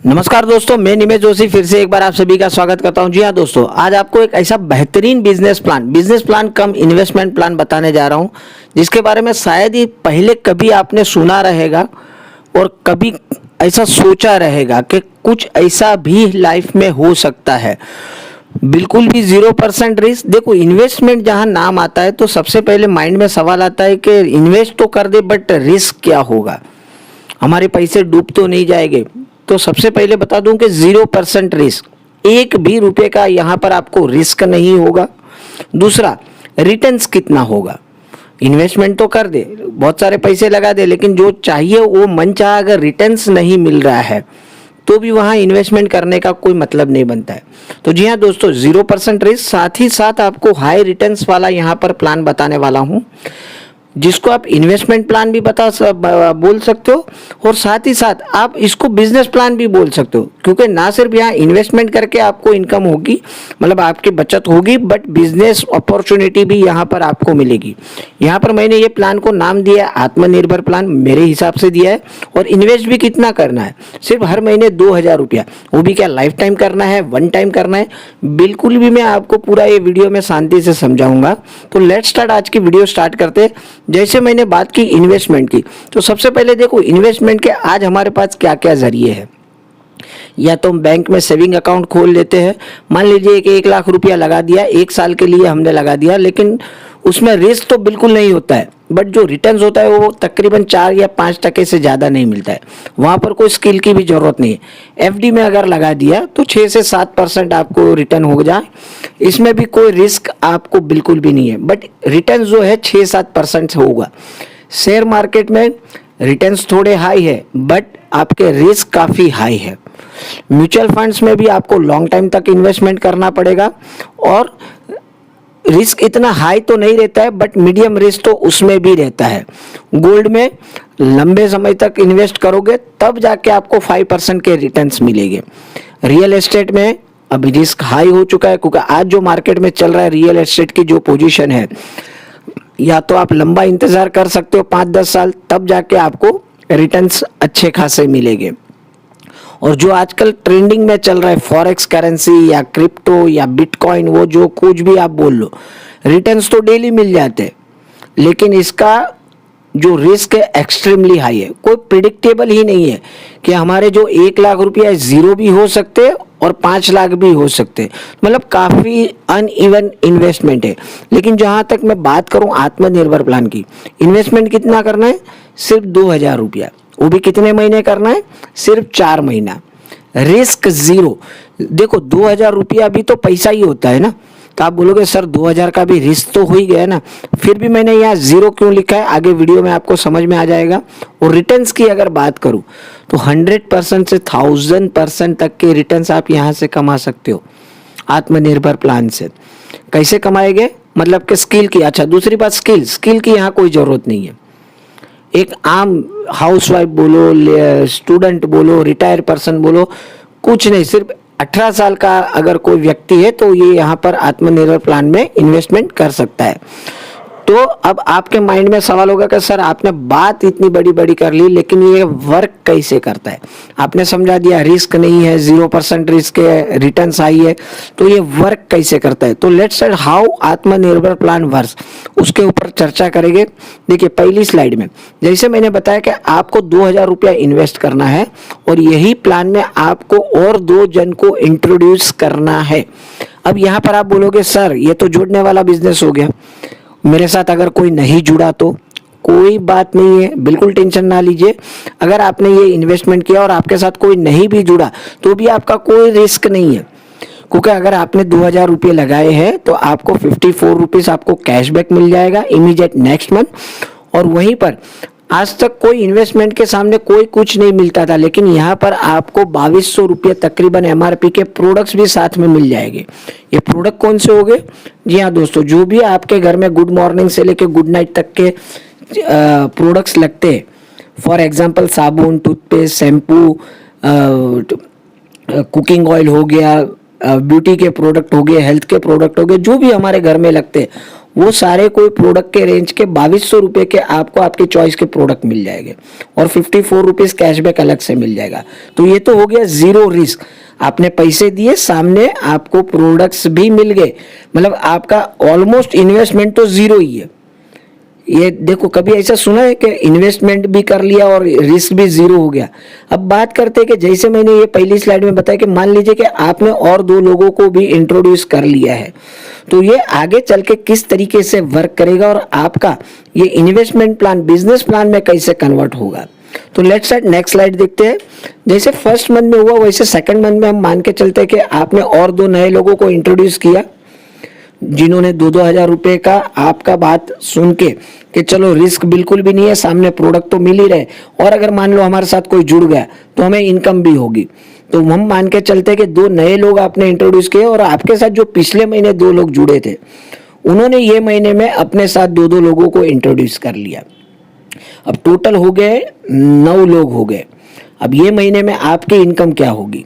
नमस्कार दोस्तों, मैं निमेश जोशी फिर से एक बार आप सभी का स्वागत करता हूं। जी हाँ दोस्तों, आज आपको एक ऐसा बेहतरीन बिजनेस प्लान कम इन्वेस्टमेंट प्लान बताने जा रहा हूं, जिसके बारे में शायद ही पहले कभी आपने सुना रहेगा और कभी ऐसा सोचा रहेगा कि कुछ ऐसा भी लाइफ में हो सकता है। बिल्कुल भी 0% रिस्क। देखो, इन्वेस्टमेंट जहां नाम आता है तो सबसे पहले माइंड में सवाल आता है कि इन्वेस्ट तो कर दे, बट रिस्क क्या होगा, हमारे पैसे डूब तो नहीं जाएंगे। तो सबसे पहले बता दूं कि 0% रिस्क, एक भी रुपए का यहाँ पर आपको रिस्क नहीं होगा। दूसरा, रिटर्न्स कितना होगा। इन्वेस्टमेंट तो कर दे, बहुत सारे पैसे लगा दे, लेकिन जो चाहिए वो मन चाहा अगर रिटर्न्स नहीं मिल रहा है तो भी वहाँ इन्वेस्टमेंट करने का कोई मतलब नहीं बनता है। तो जी हाँ दोस्तों, 0% रिस्क, साथ ही साथ आपको हाई रिटर्न्स वाला यहाँ पर प्लान बताने वाला हूँ, जिसको आप इन्वेस्टमेंट प्लान भी बोल सकते हो और साथ ही साथ आप इसको बिजनेस प्लान भी बोल सकते हो, क्योंकि ना सिर्फ यहाँ इन्वेस्टमेंट करके आपको इनकम होगी, मतलब आपकी बचत होगी, बट बिजनेस अपॉर्चुनिटी भी यहाँ पर आपको मिलेगी। यहाँ पर मैंने ये प्लान को नाम दिया है आत्मनिर्भर प्लान, मेरे हिसाब से दिया है। और इन्वेस्ट भी कितना करना है, सिर्फ हर महीने 2000 रुपया, वो भी क्या लाइफ टाइम करना है, वन टाइम करना है, बिल्कुल भी मैं आपको पूरा ये वीडियो में शांति से समझाऊंगा। तो लेट्स स्टार्ट, आज की वीडियो स्टार्ट करते हैं। जैसे मैंने बात की इन्वेस्टमेंट की, तो सबसे पहले देखो इन्वेस्टमेंट के आज हमारे पास क्या क्या जरिए हैं। या तो हम बैंक में सेविंग अकाउंट खोल लेते हैं, मान लीजिए कि 1 लाख रुपया लगा दिया, 1 साल के लिए हमने लगा दिया, लेकिन उसमें रिस्क तो बिल्कुल नहीं होता है, बट जो रिटर्न्स होता है वो तकरीबन 4 या 5% से ज़्यादा नहीं मिलता है। वहाँ पर कोई स्किल की भी ज़रूरत नहीं है। एफडी में अगर लगा दिया तो 6 से 7% आपको रिटर्न हो जाए, इसमें भी कोई रिस्क आपको बिल्कुल भी नहीं है, बट रिटर्न जो है 6-7% होगा। शेयर मार्केट में रिटर्न्स थोड़े हाई है, बट आपके रिस्क काफ़ी हाई है। म्यूचुअल फंड्स में भी आपको लॉन्ग टाइम तक इन्वेस्टमेंट करना पड़ेगा और रिस्क इतना हाई तो नहीं रहता है, बट मीडियम रिस्क तो उसमें भी रहता है। गोल्ड में लंबे समय तक इन्वेस्ट करोगे तब जाके आपको 5% के रिटर्न्स मिलेंगे। रियल एस्टेट में अभी रिस्क हाई हो चुका है, क्योंकि आज जो मार्केट में चल रहा है रियल एस्टेट की जो पोजीशन है, या तो आप लंबा इंतजार कर सकते हो 5-10 साल, तब जाके आपको रिटर्न्स अच्छे खासे मिलेंगे। और जो आजकल ट्रेंडिंग में चल रहा है फॉरेक्स करेंसी या क्रिप्टो या बिटकॉइन, वो जो कुछ भी आप बोल लो, रिटर्न्स तो डेली मिल जाते हैं, लेकिन इसका जो रिस्क है एक्सट्रीमली हाई है। कोई प्रिडिक्टेबल ही नहीं है कि हमारे जो 1 लाख रुपया जीरो भी हो सकते हैं और 5 लाख भी हो सकते हैं, मतलब काफ़ी अनइवन इन्वेस्टमेंट है। लेकिन जहाँ तक मैं बात करूँ आत्मनिर्भर प्लान की, इन्वेस्टमेंट कितना करना है, सिर्फ 2000 रुपया, वो भी कितने महीने करना है, सिर्फ 4 महीना, रिस्क जीरो। देखो 2000 रुपया भी तो पैसा ही होता है ना, तो आप बोलोगे सर 2000 का भी रिस्क तो हो ही गया ना, फिर भी मैंने यहाँ जीरो क्यों लिखा है आगे वीडियो में आपको समझ में आ जाएगा। और रिटर्न्स की अगर बात करूँ तो 100% से 1000% तक के रिटर्न्स आप यहाँ से कमा सकते हो आत्मनिर्भर प्लान से। कैसे कमाएंगे, मतलब कि स्किल की, अच्छा दूसरी बात स्किल की यहाँ कोई ज़रूरत नहीं है। एक आम हाउसवाइफ बोलो, स्टूडेंट बोलो, रिटायर पर्सन बोलो, कुछ नहीं, सिर्फ 18 साल का अगर कोई व्यक्ति है तो ये यहाँ पर आत्मनिर्भर प्लान में इन्वेस्टमेंट कर सकता है। तो अब आपके माइंड में सवाल होगा कि सर आपने बात इतनी बड़ी बड़ी कर ली, लेकिन ये वर्क कैसे करता है। आपने समझा दिया रिस्क नहीं है, 0% रिस्क है, रिटर्न्स हाई है, तो ये वर्क कैसे करता है। तो लेट्स से हाउ आत्मनिर्भर प्लान वर्क्स, उसके ऊपर चर्चा करेंगे। देखिए पहली स्लाइड में जैसे मैंने बताया कि आपको 2000 रुपया इन्वेस्ट करना है और यही प्लान में आपको और 2 जन को इंट्रोड्यूस करना है। अब यहाँ पर आप बोलोगे सर ये तो जुड़ने वाला बिजनेस हो गया, मेरे साथ अगर कोई नहीं जुड़ा तो कोई बात नहीं है, बिल्कुल टेंशन ना लीजिए। अगर आपने ये इन्वेस्टमेंट किया और आपके साथ कोई नहीं भी जुड़ा तो भी आपका कोई रिस्क नहीं है, क्योंकि अगर आपने 2000 रुपये लगाए हैं तो आपको 54 रुपीज़ आपको कैशबैक मिल जाएगा इमीडिएट नेक्स्ट मंथ। और वहीं पर आज तक कोई इन्वेस्टमेंट के सामने कोई कुछ नहीं मिलता था, लेकिन यहाँ पर आपको 2200 रुपये तकरीबन एमआरपी के प्रोडक्ट्स भी साथ में मिल जाएंगे। ये प्रोडक्ट कौन से होंगे, जी हाँ दोस्तों, जो भी आपके घर में गुड मॉर्निंग से लेके गुड नाइट तक के प्रोडक्ट्स लगते हैं, फॉर एग्जांपल साबुन, टूथपेस्ट, शैम्पू, कुकिंग ऑयल हो गया, ब्यूटी के प्रोडक्ट हो गए, हेल्थ के प्रोडक्ट हो गए, जो भी हमारे घर में लगते हैं वो सारे कोई प्रोडक्ट के रेंज के 2200 रुपये के आपको आपकी चॉइस के प्रोडक्ट मिल जाएंगे और 54 रुपीज़ कैशबैक अलग से मिल जाएगा। तो ये तो हो गया जीरो रिस्क, आपने पैसे दिए, सामने आपको प्रोडक्ट्स भी मिल गए, मतलब आपका ऑलमोस्ट इन्वेस्टमेंट तो जीरो ही है। ये देखो, कभी ऐसा सुना है कि इन्वेस्टमेंट भी कर लिया और रिस्क भी जीरो हो गया। अब बात करते हैं कि जैसे मैंने ये पहली स्लाइड में बताया कि मान लीजिए कि आपने और 2 लोगों को भी इंट्रोड्यूस कर लिया है, तो ये आगे चल के किस तरीके से वर्क करेगा और आपका ये इन्वेस्टमेंट प्लान बिजनेस प्लान में कैसे कन्वर्ट होगा। तो लेट्स नेक्स्ट स्लाइड देखते हैं। जैसे फर्स्ट मंथ में हुआ वैसे सेकंड मंथ में हम मान के चलते हैं कि आपने और 2 नए लोगों को इंट्रोड्यूस किया जिन्होंने 2-2 हजार रुपए का आपका बात सुन के कि चलो रिस्क बिल्कुल भी नहीं है, सामने प्रोडक्ट तो मिल ही रहे, और अगर मान लो हमारे साथ कोई जुड़ गया तो हमें इनकम भी होगी। तो हम मान के चलते हैं कि 2 नए लोग आपने इंट्रोड्यूस किए और आपके साथ जो पिछले महीने 2 लोग जुड़े थे उन्होंने ये महीने में अपने साथ 2-2 लोगों को इंट्रोड्यूस कर लिया। अब टोटल हो गए 9 लोग हो गए। अब ये महीने में आपकी इनकम क्या होगी?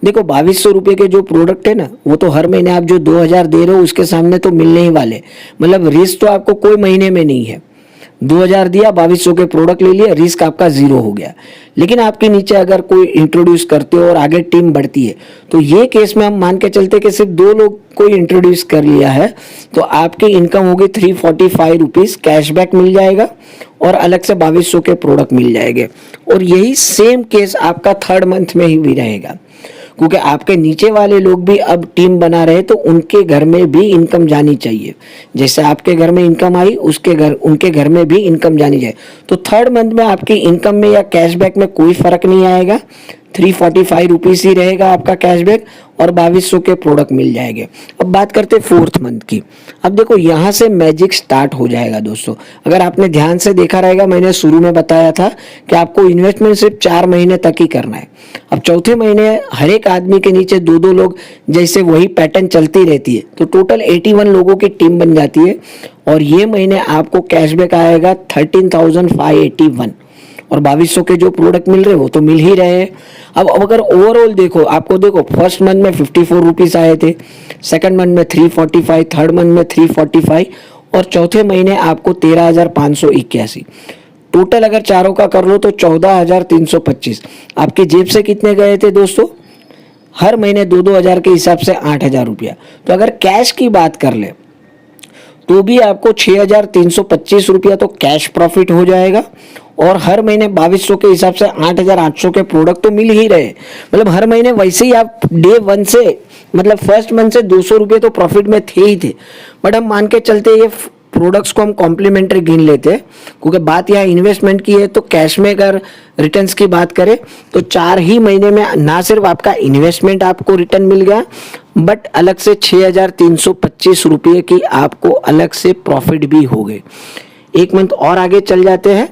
देखो, 2200 रुपये के जो प्रोडक्ट है ना, वो तो हर महीने आप जो 2000 दे रहे हो उसके सामने तो मिलने ही वाले, मतलब रिस्क तो आपको कोई महीने में नहीं है। 2000 दिया, 2200 के प्रोडक्ट ले लिए, रिस्क आपका जीरो हो गया। लेकिन आपके नीचे अगर कोई इंट्रोड्यूस करते हो और आगे टीम बढ़ती है, तो ये केस में हम मान के चलते कि सिर्फ 2 लोग को इंट्रोड्यूस कर लिया है, तो आपकी इनकम होगी 345 रुपीज़, कैशबैक मिल जाएगा और अलग से 2200 के प्रोडक्ट मिल जाएंगे। और यही सेम केस आपका थर्ड मंथ में ही भी रहेगा, क्योंकि आपके नीचे वाले लोग भी अब टीम बना रहे तो उनके घर में भी इनकम जानी चाहिए। जैसे आपके घर में इनकम आई, उनके घर में भी इनकम जानी चाहिए। तो थर्ड मंथ में आपकी इनकम में या कैशबैक में कोई फर्क नहीं आएगा, 345 रुपीज़ ही रहेगा आपका कैशबैक और 2200 के प्रोडक्ट मिल जाएंगे। अब बात करते हैं फोर्थ मंथ की। अब देखो, यहाँ से मैजिक स्टार्ट हो जाएगा दोस्तों। अगर आपने ध्यान से देखा रहेगा, मैंने शुरू में बताया था कि आपको इन्वेस्टमेंट सिर्फ 4 महीने तक ही करना है। अब चौथे महीने हर एक आदमी के नीचे 2-2 लोग, जैसे वही पैटर्न चलती रहती है, तो टोटल 81 लोगों की टीम बन जाती है और ये महीने आपको कैशबैक आएगा 13,581 और 2200 के जो प्रोडक्ट मिल रहे वो तो मिल ही रहे हैं। अब अगर ओवरऑल देखो, आपको देखो फर्स्ट मंथ में 54 रुपीज़ आए थे, सेकंड मंथ में 345, थर्ड मंथ में 345 और चौथे महीने आपको 13,581। टोटल अगर चारों का कर लो तो 14,325। आपकी जेब से कितने गए थे दोस्तों? हर महीने 2-2 हजार के हिसाब से 8,000 रुपया। तो अगर कैश की बात कर ले तो भी आपको 6,325 रुपया तो कैश प्रॉफिट हो जाएगा और हर महीने 2200 के हिसाब से 8,800 के प्रोडक्ट तो मिल ही रहे। मतलब हर महीने वैसे ही आप डे 1 से, मतलब फर्स्ट मंथ से 200 रुपये तो प्रॉफिट में थे ही थे। बट हम मान के चलते ये प्रोडक्ट्स को हम कॉम्प्लीमेंट्री गिन लेते हैं, क्योंकि बात यहाँ इन्वेस्टमेंट की है। तो कैश में अगर रिटर्न्स की बात करें तो 4 ही महीने में ना सिर्फ आपका इन्वेस्टमेंट आपको रिटर्न मिल गया, बट अलग से 6,325 रुपये की आपको अलग से प्रॉफिट भी हो गए। एक मंथ और आगे चल जाते हैं,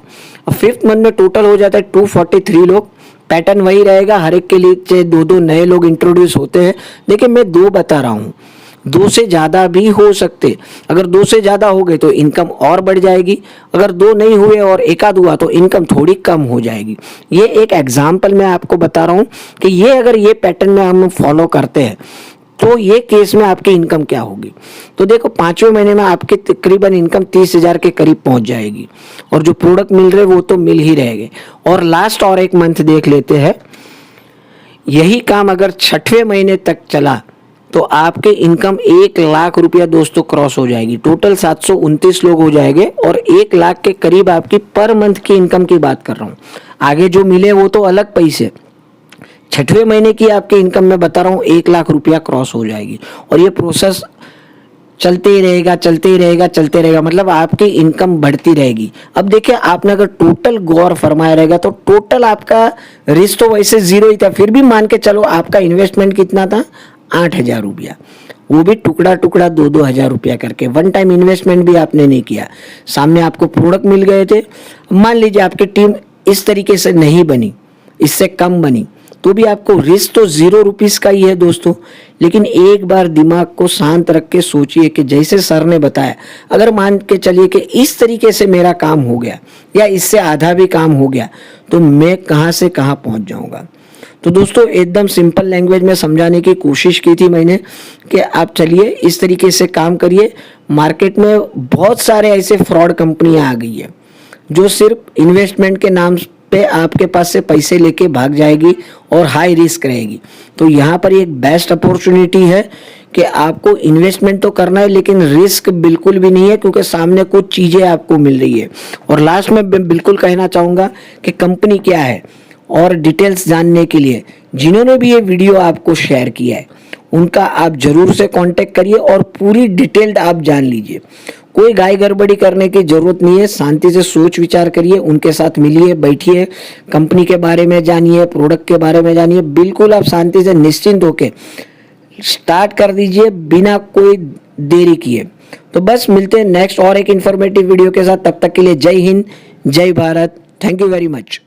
फिफ्थ मंथ में टोटल हो जाता है 243 लोग। पैटर्न वही रहेगा, हर एक के लिए 2-2 नए लोग इंट्रोड्यूस होते हैं। देखिए, मैं 2 बता रहा हूँ, 2 से ज़्यादा भी हो सकते। अगर 2 से ज़्यादा हो गए तो इनकम और बढ़ जाएगी, अगर 2 नहीं हुए और एक आध हुआ तो इनकम थोड़ी कम हो जाएगी। ये एक एग्जाम्पल मैं आपको बता रहा हूँ कि ये अगर ये पैटर्न में हम फॉलो करते हैं तो ये केस में आपकी इनकम क्या होगी। तो देखो, 5वें महीने में आपकी तकरीबन इनकम 30,000 के करीब पहुंच जाएगी और जो प्रोडक्ट मिल रहे वो तो मिल ही रहेंगे। और लास्ट और एक मंथ देख लेते हैं, यही काम अगर 6वें महीने तक चला तो आपके इनकम 1 लाख रुपया दोस्तों क्रॉस हो जाएगी। टोटल 729 लोग हो जाएंगे और 1 लाख के करीब आपकी पर मंथ की इनकम की बात कर रहा हूँ। आगे जो मिले वो तो अलग पैसे। 6वें महीने की आपकी इनकम में बता रहा हूँ 1 लाख रुपया क्रॉस हो जाएगी और ये प्रोसेस चलते ही रहेगा, चलते ही रहेगा, चलते रहेगा, मतलब आपकी इनकम बढ़ती रहेगी। अब देखिए, आपने अगर टोटल गौर फरमाया रहेगा तो टोटल आपका रिस्क तो वैसे जीरो ही था, फिर भी मान के चलो आपका इन्वेस्टमेंट कितना था? 8,000 रुपया, वो भी टुकड़ा टुकड़ा 2-2 हजार रुपया करके। वन टाइम इन्वेस्टमेंट भी आपने नहीं किया, सामने आपको प्रोडक्ट मिल गए थे। मान लीजिए आपकी टीम इस तरीके से नहीं बनी, इससे कम बनी, तो भी आपको रिस्क तो 0 रुपीज़ का ही है दोस्तों। लेकिन एक बार दिमाग को शांत रख के सोचिए कि जैसे सर ने बताया, अगर मान के चलिए कि इस तरीके से मेरा काम हो गया या इससे आधा भी काम हो गया तो मैं कहाँ से कहाँ पहुँच जाऊँगा। तो दोस्तों एकदम सिंपल लैंग्वेज में समझाने की कोशिश की थी मैंने कि आप चलिए इस तरीके से काम करिए। मार्केट में बहुत सारे ऐसे फ्रॉड कंपनियां आ गई है जो सिर्फ इन्वेस्टमेंट के नाम पे आपके पास से पैसे लेके भाग जाएगी और हाई रिस्क रहेगी। तो यहाँ पर एक बेस्ट अपॉर्चुनिटी है कि आपको इन्वेस्टमेंट तो करना है लेकिन रिस्क बिल्कुल भी नहीं है, क्योंकि सामने कुछ चीज़ें आपको मिल रही है। और लास्ट में बिल्कुल कहना चाहूँगा कि कंपनी क्या है और डिटेल्स जानने के लिए जिन्होंने भी ये वीडियो आपको शेयर किया है उनका आप जरूर से कांटेक्ट करिए और पूरी डिटेल्ड आप जान लीजिए। कोई गाय गड़बड़ी करने की जरूरत नहीं है, शांति से सोच विचार करिए, उनके साथ मिलिए, बैठिए, कंपनी के बारे में जानिए, प्रोडक्ट के बारे में जानिए। बिल्कुल आप शांति से निश्चिंत होके स्टार्ट कर दीजिए बिना कोई देरी किए। तो बस मिलते हैं नेक्स्ट और एक इन्फॉर्मेटिव वीडियो के साथ। तब तक के लिए जय हिंद, जय Bharat, thank you very much.